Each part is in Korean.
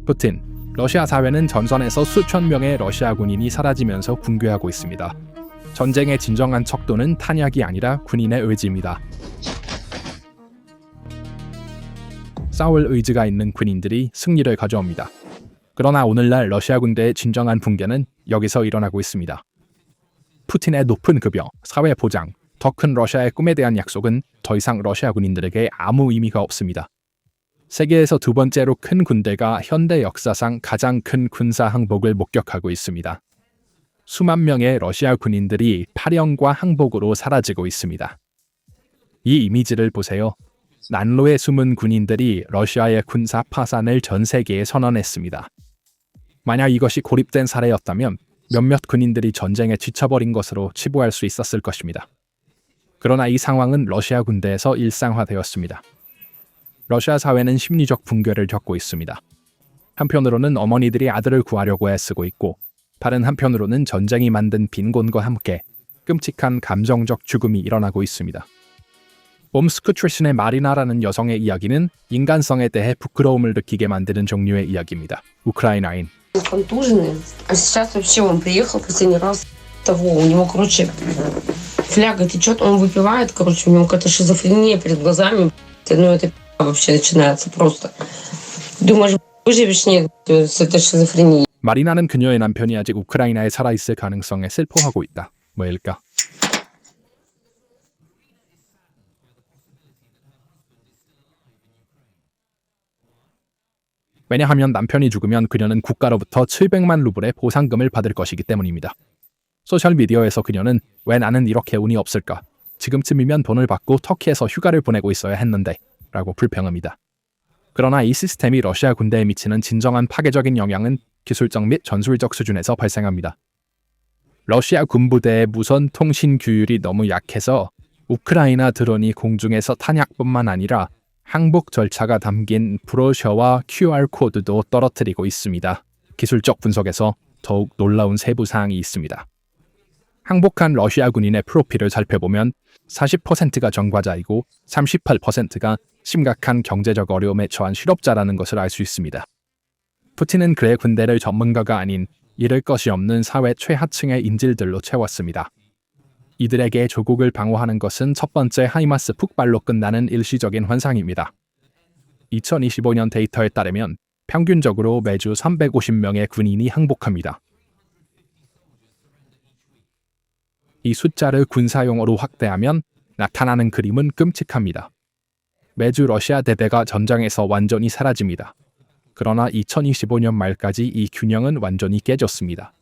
푸틴, 러시아 사회는 전선에서 수천 명의 러시아 군인이 사라지면서 붕괴하고 있습니다. 전쟁의 진정한 척도는 탄약이 아니라 군인의 의지입니다. 싸울 의지가 있는 군인들이 승리를 가져옵니다. 그러나 오늘날 러시아 군대의 진정한 붕괴는 여기서 일어나고 있습니다. 푸틴의 높은 급여, 사회 보장, 더 큰 러시아의 꿈에 대한 약속은 더 이상 러시아 군인들에게 아무 의미가 없습니다. 세계에서 두 번째로 큰 군대가 현대 역사상 가장 큰 군사 항복을 목격하고 있습니다. 수만 명의 러시아 군인들이 파령과 항복으로 사라지고 있습니다. 이 이미지를 보세요. 난로에 숨은 군인들이 러시아의 군사 파산을 전 세계에 선언했습니다. 만약 이것이 고립된 사례였다면 몇몇 군인들이 전쟁에 지쳐버린 것으로 치부할 수 있었을 것입니다. 그러나 이 상황은 러시아 군대에서 일상화되었습니다. 러시아 사회는 심리적 붕괴를 겪고 있습니다. 한편으로는 어머니들이 아들을 구하려고 애쓰고 있고, 다른 한편으로는 전쟁이 만든 빈곤과 함께 끔찍한 감정적 죽음이 일어나고 있습니다. 옴스크 출신의 마리나라는 여성의 이야기는 인간성에 대해 부끄러움을 느끼게 만드는 종류의 이야기입니다. 우크라이나인. Контуженный. А сейчас вообще он приехал последний раз того. У него, фляга течет, он выпивает, у него какая-то шизофрения перед глазами. Ну, это вообще начинается просто. Думаешь, выживешь, нет, с этой шизофренией. 마리나는 그녀의 남편이 아직 우크라이나에 살아있을 가능성에 슬퍼하고 있다. 왜일까? 왜냐하면 남편이 죽으면 그녀는 국가로부터 700만 루블의 보상금을 받을 것이기 때문입니다. 소셜미디어에서 그녀는 왜 나는 이렇게 운이 없을까? 지금쯤이면 돈을 받고 터키에서 휴가를 보내고 있어야 했는데 라고 불평합니다. 그러나 이 시스템이 러시아 군대에 미치는 진정한 파괴적인 영향은 기술적 및 전술적 수준에서 발생합니다. 러시아 군부대의 무선 통신 규율이 너무 약해서 우크라이나 드론이 공중에서 탄약뿐만 아니라 항복 절차가 담긴 브로셔와 QR코드도 떨어뜨리고 있습니다. 기술적 분석에서 더욱 놀라운 세부 사항이 있습니다. 항복한 러시아 군인의 프로필을 살펴보면 40%가 전과자이고 38%가 심각한 경제적 어려움에 처한 실업자라는 것을 알 수 있습니다. 푸틴은 그의 군대를 전문가가 아닌 잃을 것이 없는 사회 최하층의 인질들로 채웠습니다. 이들에게 조국을 방어하는 것은 첫 번째 하이마스 폭발로 끝나는 일시적인 환상입니다. 2025년 데이터에 따르면 평균적으로 매주 350명의 군인이 항복합니다. 이 숫자를 군사용어로 확대하면 나타나는 그림은 끔찍합니다. 매주 러시아 대대가 전장에서 완전히 사라집니다. 그러나 2025년 말까지 이 균형은 완전히 깨졌습니다.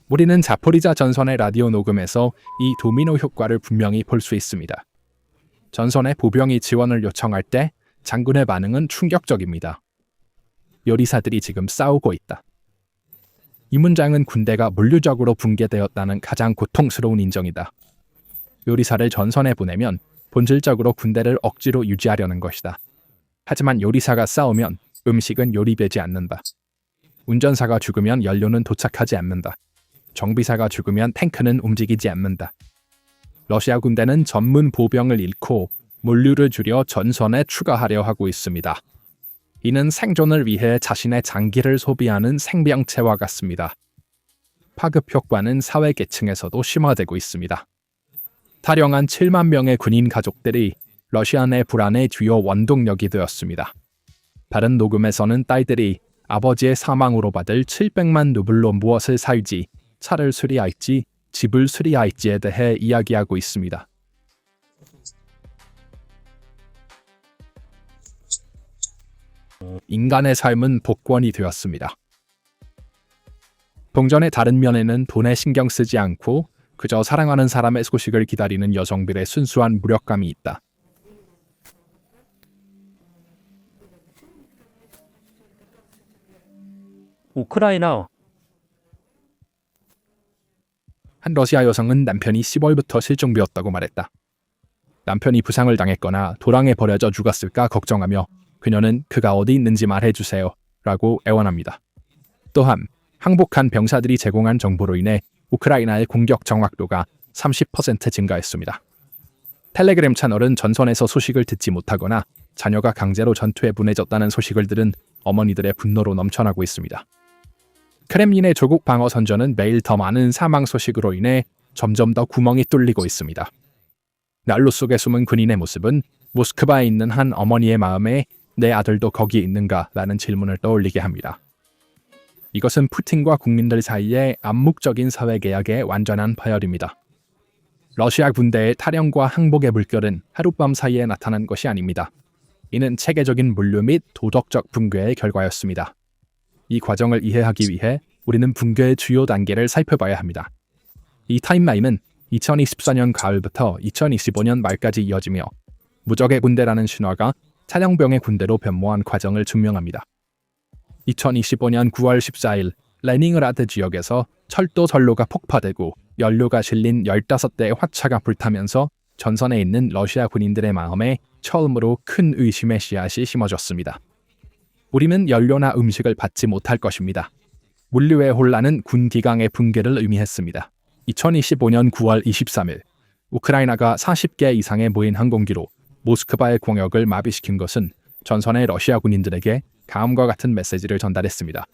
우리는 자포리자 전선의 라디오 녹음에서 이 도미노 효과를 분명히 볼 수 있습니다. 전선의 보병이 지원을 요청할 때 장군의 반응은 충격적입니다. 요리사들이 지금 싸우고 있다. 이 문장은 군대가 물리적으로 붕괴되었다는 가장 고통스러운 인정이다. 요리사를 전선에 보내면 본질적으로 군대를 억지로 유지하려는 것이다. 하지만 요리사가 싸우면 음식은 요리되지 않는다. 운전사가 죽으면 연료는 도착하지 않는다. 정비사가 죽으면 탱크는 움직이지 않는다. 러시아 군대는 전문 보병을 잃고 물류를 줄여 전선에 추가하려 하고 있습니다. 이는 생존을 위해 자신의 장기를 소비하는 생명체와 같습니다. 파급 효과는 사회 계층에서도 심화되고 있습니다. 탈영한 7만 명의 군인 가족들이 러시아 내 불안의 주요 원동력이 되었습니다. 다른 녹음에서는 딸들이 아버지의 사망으로 받을 700만 루블로 무엇을 살지, 차를 수리할지, 집을 수리할지에 대해 이야기하고 있습니다. 인간의 삶은 복권이 되었습니다. 동전의 다른 면에는 돈에 신경 쓰지 않고 그저 사랑하는 사람의 소식을 기다리는 여성들의 순수한 무력감이 있다. 우크라이나 한 러시아 여성은 남편이 10월부터 실종되었다고 말했다. 남편이 부상을 당했거나 도랑에 버려져 죽었을까 걱정하며 그녀는 그가 어디 있는지 말해주세요 라고 애원합니다. 또한 항복한 병사들이 제공한 정보로 인해 우크라이나의 공격 정확도가 30% 증가했습니다. 텔레그램 채널은 전선에서 소식을 듣지 못하거나 자녀가 강제로 전투에 보내졌다는 소식을 들은 어머니들의 분노로 넘쳐나고 있습니다. 크렘린의 조국 방어 선전은 매일 더 많은 사망 소식으로 인해 점점 더 구멍이 뚫리고 있습니다. 난로 속에 숨은 군인의 모습은 모스크바에 있는 한 어머니의 마음에 내 아들도 거기 있는가? 라는 질문을 떠올리게 합니다. 이것은 푸틴과 국민들 사이의 암묵적인 사회계약의 완전한 파열입니다. 러시아 군대의 탈영과 항복의 물결은 하룻밤 사이에 나타난 것이 아닙니다. 이는 체계적인 물류 및 도덕적 붕괴의 결과였습니다. 이 과정을 이해하기 위해 우리는 붕괴의 주요 단계를 살펴봐야 합니다. 이 타임라인은 2024년 가을부터 2025년 말까지 이어지며 무적의 군대라는 신화가 차량병의 군대로 변모한 과정을 증명합니다. 2025년 9월 14일 레닌그라드 지역에서 철도 선로가 폭파되고 연료가 실린 15대의 화차가 불타면서 전선에 있는 러시아 군인들의 마음에 처음으로 큰 의심의 씨앗이 심어졌습니다. 우리는 연료나 음식을 받지 못할 것입니다. 물류의 혼란은 군 기강의 붕괴를 의미했습니다. 2025년 9월 23일 우크라이나가 40개 이상의 무인 항공기로 모스크바의 공역을 마비시킨 것은 전선의 러시아 군인들에게 다음과 같은 메시지를 전달했습니다.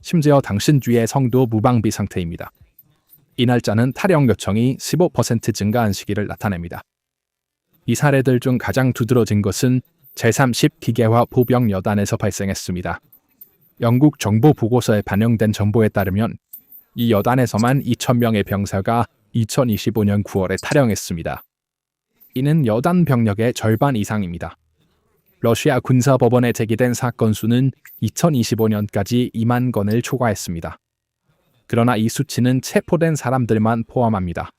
심지어 당신 뒤의 성도 무방비 상태입니다. 이 날짜는 탈영 요청이 15% 증가한 시기를 나타냅니다. 이 사례들 중 가장 두드러진 것은 제30 기계화 보병 여단에서 발생했습니다. 영국 정보 보고서에 반영된 정보에 따르면 이 여단에서만 2,000명의 병사가 2025년 9월에 탈영했습니다. 이는 여단 병력의 절반 이상입니다. 러시아 군사법원에 제기된 사건 수는 2025년까지 2만 건을 초과했습니다. 그러나 이 수치는 체포된 사람들만 포함합니다.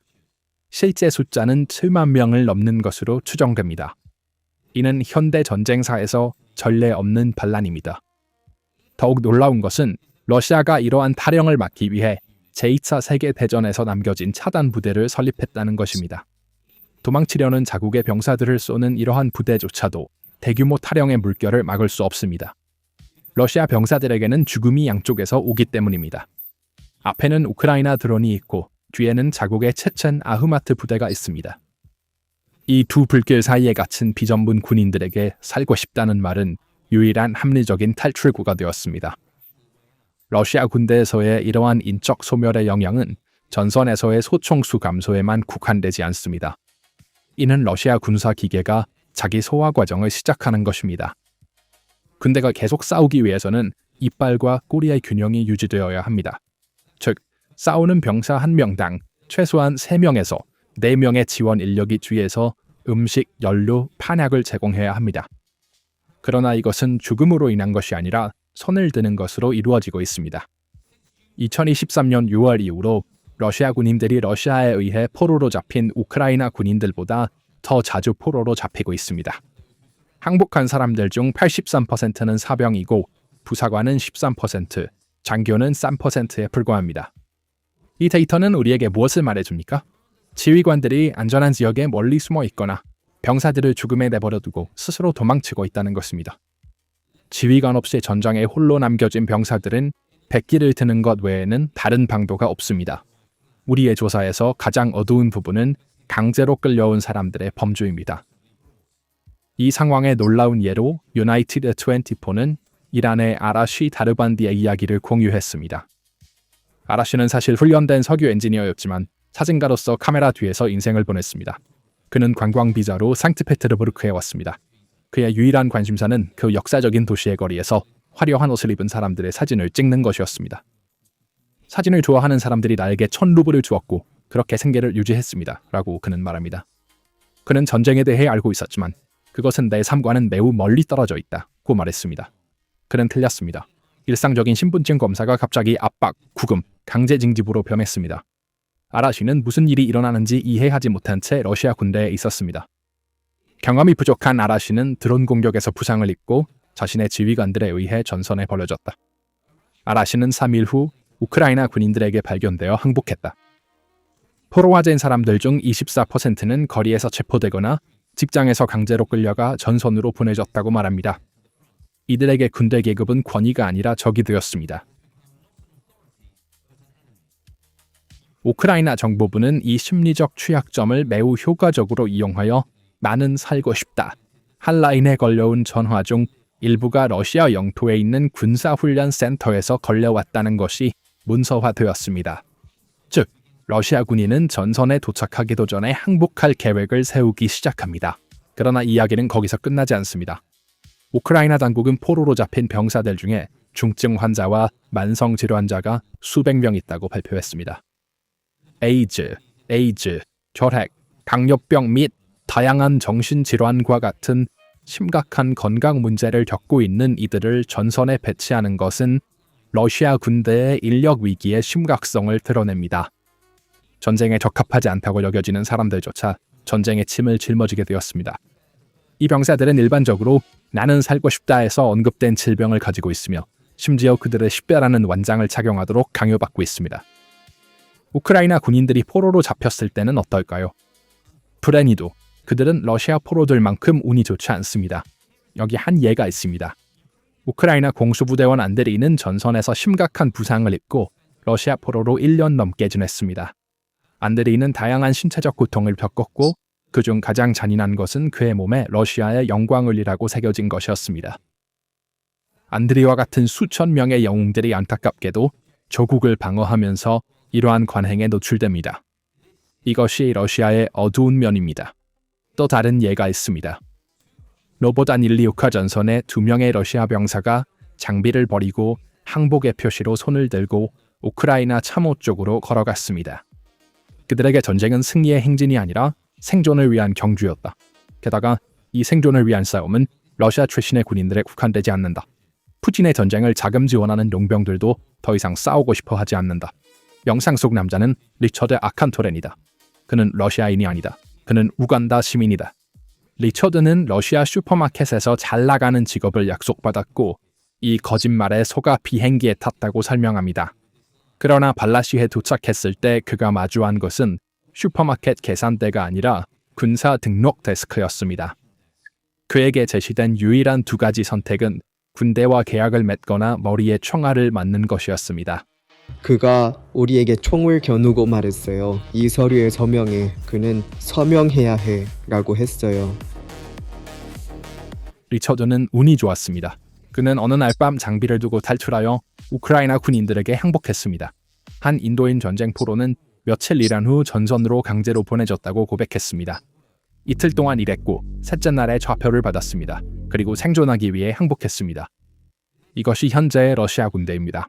실제 숫자는 7만 명을 넘는 것으로 추정됩니다. 이는 현대 전쟁사에서 전례 없는 반란입니다. 더욱 놀라운 것은 러시아가 이러한 탈영을 막기 위해 제2차 세계대전에서 남겨진 차단 부대를 설립했다는 것입니다. 도망치려는 자국의 병사들을 쏘는 이러한 부대조차도 대규모 탈영의 물결을 막을 수 없습니다. 러시아 병사들에게는 죽음이 양쪽에서 오기 때문입니다. 앞에는 우크라이나 드론이 있고 뒤에는 자국의 체첸 아흐마트 부대가 있습니다. 이 두 불길 사이에 갇힌 비전문 군인들에게 살고 싶다는 말은 유일한 합리적인 탈출구가 되었습니다. 러시아 군대에서의 이러한 인적 소멸의 영향은 전선에서의 소총수 감소에만 국한되지 않습니다. 이는 러시아 군사 기계가 자기 소화 과정을 시작하는 것입니다. 군대가 계속 싸우기 위해서는 이빨과 꼬리의 균형이 유지되어야 합니다. 즉, 싸우는 병사 1명당 최소한 3명에서 4명의 지원 인력이 뒤에서 음식, 연료, 판약을 제공해야 합니다. 그러나 이것은 죽음으로 인한 것이 아니라 손을 드는 것으로 이루어지고 있습니다. 2023년 6월 이후로 러시아 군인들이 러시아에 의해 포로로 잡힌 우크라이나 군인들보다 더 자주 포로로 잡히고 있습니다. 항복한 사람들 중 83%는 사병이고 부사관은 13%, 장교는 3%에 불과합니다. 이 데이터는 우리에게 무엇을 말해줍니까? 지휘관들이 안전한 지역에 멀리 숨어 있거나 병사들을 죽음에 내버려두고 스스로 도망치고 있다는 것입니다. 지휘관 없이 전장에 홀로 남겨진 병사들은 백기를 드는 것 외에는 다른 방도가 없습니다. 우리의 조사에서 가장 어두운 부분은 강제로 끌려온 사람들의 범주입니다. 이 상황의 놀라운 예로 유나이티드 24는 이란의 아라시 다르반디의 이야기를 공유했습니다. 아라시는 사실 훈련된 석유 엔지니어였지만 사진가로서 카메라 뒤에서 인생을 보냈습니다. 그는 관광 비자로 상트페테르부르크에 왔습니다. 그의 유일한 관심사는 그 역사적인 도시의 거리에서 화려한 옷을 입은 사람들의 사진을 찍는 것이었습니다. 사진을 좋아하는 사람들이 나에게 1,000루블을 주었고 그렇게 생계를 유지했습니다. 라고 그는 말합니다. 그는 전쟁에 대해 알고 있었지만 그것은 내 삶과는 매우 멀리 떨어져 있다고 말했습니다. 그는 틀렸습니다. 일상적인 신분증 검사가 갑자기 압박, 구금, 강제 징집으로 변했습니다. 아라시는 무슨 일이 일어나는지 이해하지 못한 채 러시아 군대에 있었습니다. 경험이 부족한 아라시는 드론 공격에서 부상을 입고 자신의 지휘관들에 의해 전선에 버려졌다. 아라시는 3일 후 우크라이나 군인들에게 발견되어 항복했다. 포로화된 사람들 중 24%는 거리에서 체포되거나 직장에서 강제로 끌려가 전선으로 보내졌다고 말합니다. 이들에게 군대 계급은 권위가 아니라 적이 되었습니다. 우크라이나 정보부는 이 심리적 취약점을 매우 효과적으로 이용하여 나는 살고 싶다 한라인에 걸려온 전화 중 일부가 러시아 영토에 있는 군사훈련 센터에서 걸려왔다는 것이 문서화되었습니다. 즉, 러시아 군인은 전선에 도착하기도 전에 항복할 계획을 세우기 시작합니다. 그러나 이야기는 거기서 끝나지 않습니다. 우크라이나 당국은 포로로 잡힌 병사들 중에 중증 환자와 만성 질환자가 수백 명 있다고 발표했습니다. 에이즈, 결핵, 당뇨병 및 다양한 정신질환과 같은 심각한 건강 문제를 겪고 있는 이들을 전선에 배치하는 것은 러시아 군대의 인력 위기의 심각성을 드러냅니다. 전쟁에 적합하지 않다고 여겨지는 사람들조차 전쟁의 침을 짊어지게 되었습니다. 이 병사들은 일반적으로 나는 살고 싶다에서 언급된 질병을 가지고 있으며 심지어 그들의 식별하는 완장을 착용하도록 강요받고 있습니다. 우크라이나 군인들이 포로로 잡혔을 때는 어떨까요? 불행히도 그들은 러시아 포로들만큼 운이 좋지 않습니다. 여기 한 예가 있습니다. 우크라이나 공수부대원 안드리는 전선에서 심각한 부상을 입고 러시아 포로로 1년 넘게 지냈습니다. 안드리는 다양한 신체적 고통을 겪었고 그중 가장 잔인한 것은 그의 몸에 러시아의 영광을이라고 새겨진 것이었습니다. 안드리와 같은 수천 명의 영웅들이 안타깝게도 조국을 방어하면서 이러한 관행에 노출됩니다. 이것이 러시아의 어두운 면입니다. 또 다른 예가 있습니다. 노보다닐리우카 전선의 2명의 러시아 병사가 장비를 버리고 항복의 표시로 손을 들고 우크라이나 참호 쪽으로 걸어갔습니다. 그들에게 전쟁은 승리의 행진이 아니라 생존을 위한 경주였다. 게다가 이 생존을 위한 싸움은 러시아 출신의 군인들에 국한되지 않는다. 푸틴의 전쟁을 자금 지원하는 용병들도 더 이상 싸우고 싶어 하지 않는다. 영상 속 남자는 리처드 아칸토렌이다. 그는 러시아인이 아니다. 그는 우간다 시민이다. 리처드는 러시아 슈퍼마켓에서 잘 나가는 직업을 약속받았고 이 거짓말에 속아 비행기에 탔다고 설명합니다. 그러나 발라시에 도착했을 때 그가 마주한 것은 슈퍼마켓 계산대가 아니라 군사 등록 데스크였습니다. 그에게 제시된 유일한 2가지 선택은 군대와 계약을 맺거나 머리에 총알을 맞는 것이었습니다. 그가 우리에게 총을 겨누고 말했어요. 이 서류에 서명해. 그는 서명해야 해 라고 했어요. 리처드는 운이 좋았습니다. 그는 어느 날 밤 장비를 두고 탈출하여 우크라이나 군인들에게 항복했습니다. 한 인도인 전쟁 포로는 며칠 일한 후 전선으로 강제로 보내졌다고 고백했습니다. 이틀 동안 일했고 셋째 날에 좌표를 받았습니다. 그리고 생존하기 위해 항복했습니다. 이것이 현재의 러시아 군대입니다.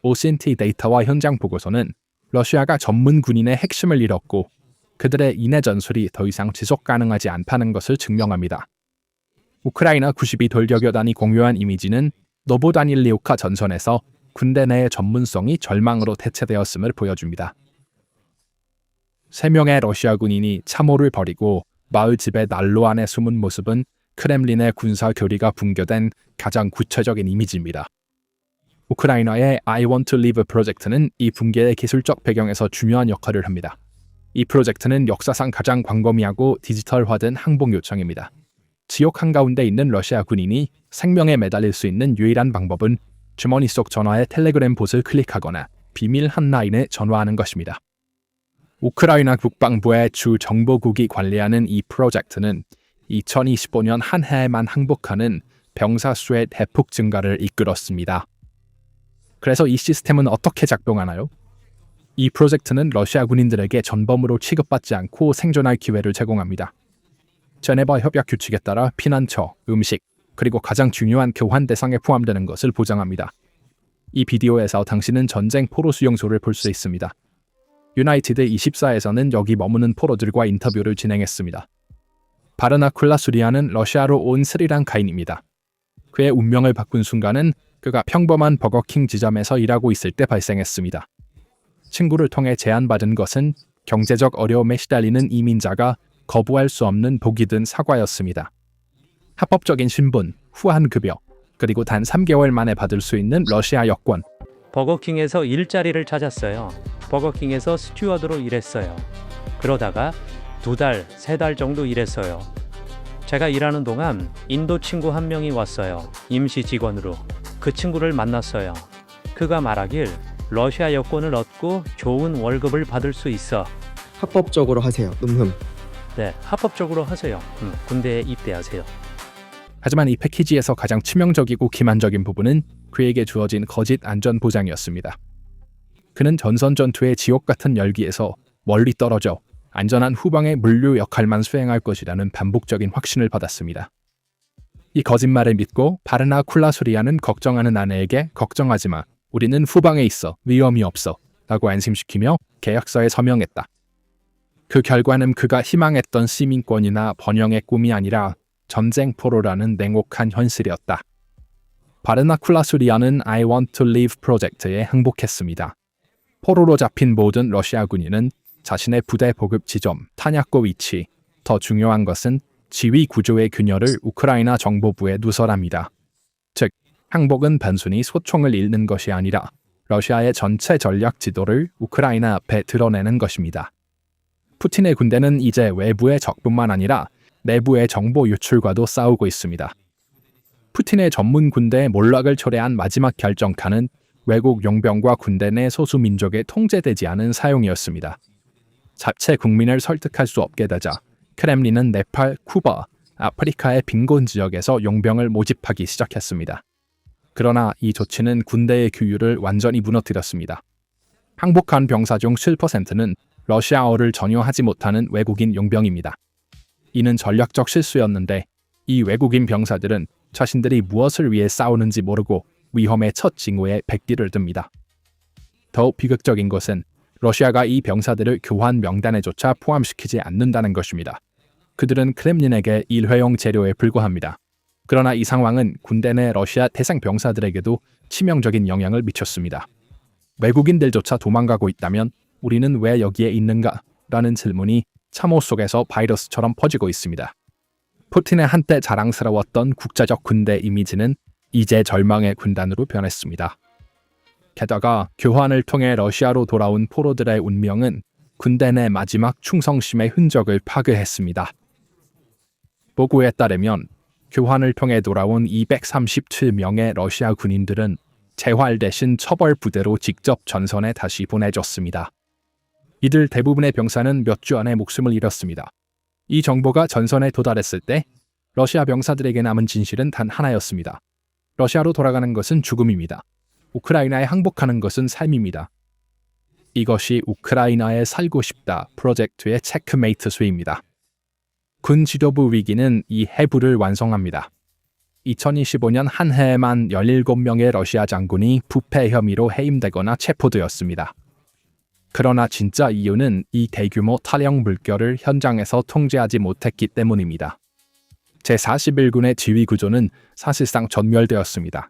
OCNT 데이터와 현장 보고서는 러시아가 전문 군인의 핵심을 잃었고 그들의 인내 전술이 더 이상 지속 가능하지 않다는 것을 증명합니다. 우크라이나 92 돌격여단이 공유한 이미지는 노보다닐리우카 전선에서 군대 내의 전문성이 절망으로 대체되었음을 보여줍니다. 3명의 러시아 군인이 참호를 버리고 마을 집의 난로 안에 숨은 모습은 크렘린의 군사 교리가 붕괴된 가장 구체적인 이미지입니다. 우크라이나의 I Want to Live 프로젝트는 이 붕괴의 기술적 배경에서 중요한 역할을 합니다. 이 프로젝트는 역사상 가장 광범위하고 디지털화된 항복 요청입니다. 지옥 한가운데 있는 러시아 군인이 생명에 매달릴 수 있는 유일한 방법은 주머니 속 전화의 텔레그램 봇을 클릭하거나 비밀 한라인에 전화하는 것입니다. 우크라이나 국방부의 주 정보국이 관리하는 이 프로젝트는 2025년 한 해에만 항복하는 병사 수의 대폭 증가를 이끌었습니다. 그래서 이 시스템은 어떻게 작동하나요? 이 프로젝트는 러시아 군인들에게 전범으로 취급받지 않고 생존할 기회를 제공합니다. 제네바 협약 규칙에 따라 피난처, 음식, 그리고 가장 중요한 교환 대상에 포함되는 것을 보장합니다. 이 비디오에서 당신은 전쟁 포로 수용소를 볼 수 있습니다. 유나이티드 24에서는 여기 머무는 포로들과 인터뷰를 진행했습니다. 바르나쿨라 수리아는 러시아로 온 스리랑카인입니다. 그의 운명을 바꾼 순간은 그가 평범한 버거킹 지점에서 일하고 있을 때 발생했습니다. 친구를 통해 제안받은 것은 경제적 어려움에 시달리는 이민자가 거부할 수 없는 복이 든 사과였습니다. 합법적인 신분, 후한 급여, 그리고 단 3개월 만에 받을 수 있는 러시아 여권. 버거킹에서 일자리를 찾았어요. 버거킹에서 스튜어드로 일했어요. 그러다가 2달, 3달 정도 일했어요. 제가 일하는 동안 인도 친구 한 명이 왔어요. 임시 직원으로. 그 친구를 만났어요. 그가 말하길 러시아 여권을 얻고 좋은 월급을 받을 수 있어. 합법적으로 하세요. 네, 합법적으로 하세요. 군대에 입대하세요. 하지만 이 패키지에서 가장 치명적이고 기만적인 부분은 그에게 주어진 거짓 안전 보장이었습니다. 그는 전선 전투의 지옥 같은 열기에서 멀리 떨어져 안전한 후방의 물류 역할만 수행할 것이라는 반복적인 확신을 받았습니다. 이 거짓말을 믿고 바르나 쿨라수리아는 걱정하는 아내에게 걱정하지 마. 우리는 후방에 있어. 위험이 없어. 라고 안심시키며 계약서에 서명했다. 그 결과는 그가 희망했던 시민권이나 번영의 꿈이 아니라 전쟁 포로라는 냉혹한 현실이었다. 바르나 쿨라수리아는 I want to leave 프로젝트에 항복했습니다. 포로로 잡힌 모든 러시아 군인은 자신의 부대 보급 지점, 탄약고 위치, 더 중요한 것은 지휘 구조의 균열을 우크라이나 정보부에 누설합니다. 즉, 항복은 단순히 소총을 잃는 것이 아니라 러시아의 전체 전략 지도를 우크라이나 앞에 드러내는 것입니다. 푸틴의 군대는 이제 외부의 적뿐만 아니라 내부의 정보 유출과도 싸우고 있습니다. 푸틴의 전문 군대의 몰락을 초래한 마지막 결정칸은 외국 용병과 군대 내 소수 민족에 통제되지 않은 사용이었습니다. 자체 국민을 설득할 수 없게 되자 크렘린은 네팔, 쿠바, 아프리카의 빈곤 지역에서 용병을 모집하기 시작했습니다. 그러나 이 조치는 군대의 규율을 완전히 무너뜨렸습니다. 항복한 병사 중 7%는 러시아어를 전혀 하지 못하는 외국인 용병입니다. 이는 전략적 실수였는데 이 외국인 병사들은 자신들이 무엇을 위해 싸우는지 모르고 위험의 첫 징후에 백기를 듭니다. 더욱 비극적인 것은 러시아가 이 병사들을 교환 명단에조차 포함시키지 않는다는 것입니다. 그들은 크렘린에게 일회용 재료에 불과합니다. 그러나 이 상황은 군대 내 러시아 대상 병사들에게도 치명적인 영향을 미쳤습니다. 외국인들조차 도망가고 있다면 우리는 왜 여기에 있는가? 라는 질문이 참호 속에서 바이러스처럼 퍼지고 있습니다. 푸틴의 한때 자랑스러웠던 국제적 군대 이미지는 이제 절망의 군단으로 변했습니다. 게다가 교환을 통해 러시아로 돌아온 포로들의 운명은 군대 내 마지막 충성심의 흔적을 파괴했습니다. 보고에 따르면 교환을 통해 돌아온 237명의 러시아 군인들은 재활 대신 처벌 부대로 직접 전선에 다시 보내졌습니다. 이들 대부분의 병사는 몇 주 안에 목숨을 잃었습니다. 이 정보가 전선에 도달했을 때 러시아 병사들에게 남은 진실은 단 하나였습니다. 러시아로 돌아가는 것은 죽음입니다. 우크라이나에 항복하는 것은 삶입니다. 이것이 우크라이나에 살고 싶다 프로젝트의 체크메이트 수입니다. 군 지도부 위기는 이 해부를 완성합니다. 2025년 한 해에만 17명의 러시아 장군이 부패 혐의로 해임되거나 체포되었습니다. 그러나 진짜 이유는 이 대규모 탈영 물결을 현장에서 통제하지 못했기 때문입니다. 제41군의 지휘 구조는 사실상 전멸되었습니다.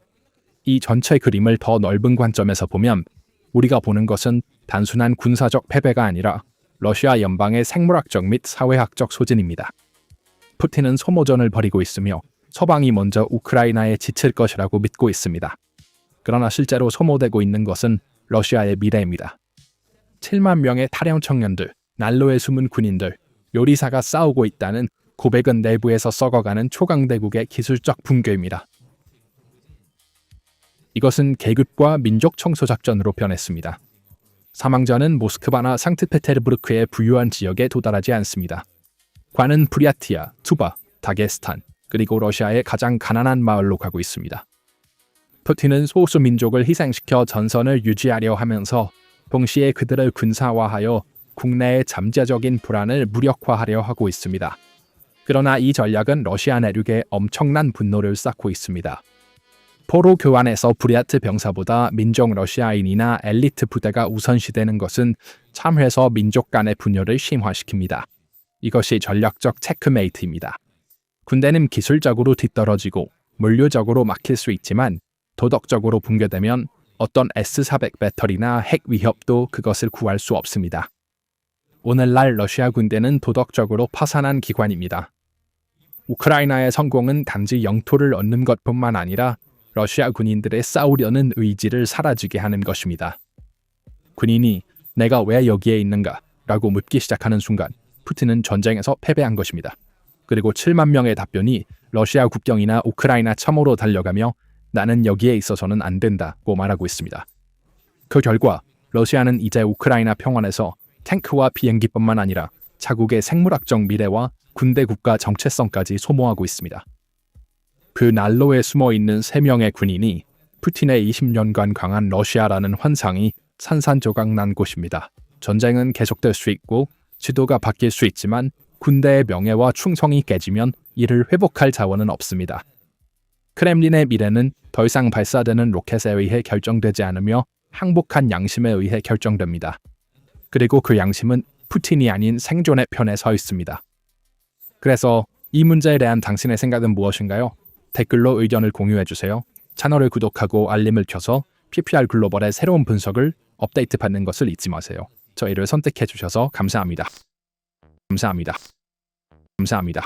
이 전체 그림을 더 넓은 관점에서 보면 우리가 보는 것은 단순한 군사적 패배가 아니라 러시아 연방의 생물학적 및 사회학적 소진입니다. 푸틴은 소모전을 벌이고 있으며 서방이 먼저 우크라이나에 지칠 것이라고 믿고 있습니다. 그러나 실제로 소모되고 있는 것은 러시아의 미래입니다. 7만 명의 탈영 청년들, 난로에 숨은 군인들, 요리사가 싸우고 있다는 고백은 내부에서 썩어가는 초강대국의 기술적 붕괴입니다. 이것은 계급과 민족 청소 작전으로 변했습니다. 사망자는 모스크바나 상트페테르부르크의 부유한 지역에 도달하지 않습니다. 관은 프리아티아, 투바, 다게스탄, 그리고 러시아의 가장 가난한 마을로 가고 있습니다. 푸틴은 소수 민족을 희생시켜 전선을 유지하려 하면서 동시에 그들을 군사화하여 국내의 잠재적인 불안을 무력화하려 하고 있습니다. 그러나 이 전략은 러시아 내륙에 엄청난 분노를 쌓고 있습니다. 포로 교환에서 브리아트 병사보다 민족 러시아인이나 엘리트 부대가 우선시되는 것은 참회서 민족 간의 분열을 심화시킵니다. 이것이 전략적 체크메이트입니다. 군대는 기술적으로 뒤떨어지고 물류적으로 막힐 수 있지만 도덕적으로 붕괴되면 어떤 S-400 배터리나 핵 위협도 그것을 구할 수 없습니다. 오늘날 러시아 군대는 도덕적으로 파산한 기관입니다. 우크라이나의 성공은 단지 영토를 얻는 것뿐만 아니라 러시아 군인들의 싸우려는 의지를 사라지게 하는 것입니다. 군인이 내가 왜 여기에 있는가? 라고 묻기 시작하는 순간 푸틴은 전쟁에서 패배한 것입니다. 그리고 7만 명의 답변이 러시아 국경이나 우크라이나 참호로 달려가며 나는 여기에 있어서는 안 된다고 말하고 있습니다. 그 결과 러시아는 이제 우크라이나 평원에서 탱크와 비행기뿐만 아니라 자국의 생물학적 미래와 군대 국가 정체성까지 소모하고 있습니다. 그 난로에 숨어 있는 3명의 군인이 푸틴의 20년간 강한 러시아라는 환상이 산산조각 난 곳입니다. 전쟁은 계속될 수 있고 지도가 바뀔 수 있지만 군대의 명예와 충성이 깨지면 이를 회복할 자원은 없습니다. 크렘린의 미래는 더 이상 발사되는 로켓에 의해 결정되지 않으며 항복한 양심에 의해 결정됩니다. 그리고 그 양심은 푸틴이 아닌 생존의 편에 서 있습니다. 그래서 이 문제에 대한 당신의 생각은 무엇인가요? 댓글로 의견을 공유해주세요. 채널을 구독하고 알림을 켜서 PPR 글로벌의 새로운 분석을 업데이트 받는 것을 잊지 마세요. 저희를 선택해주셔서 감사합니다. 감사합니다. 감사합니다.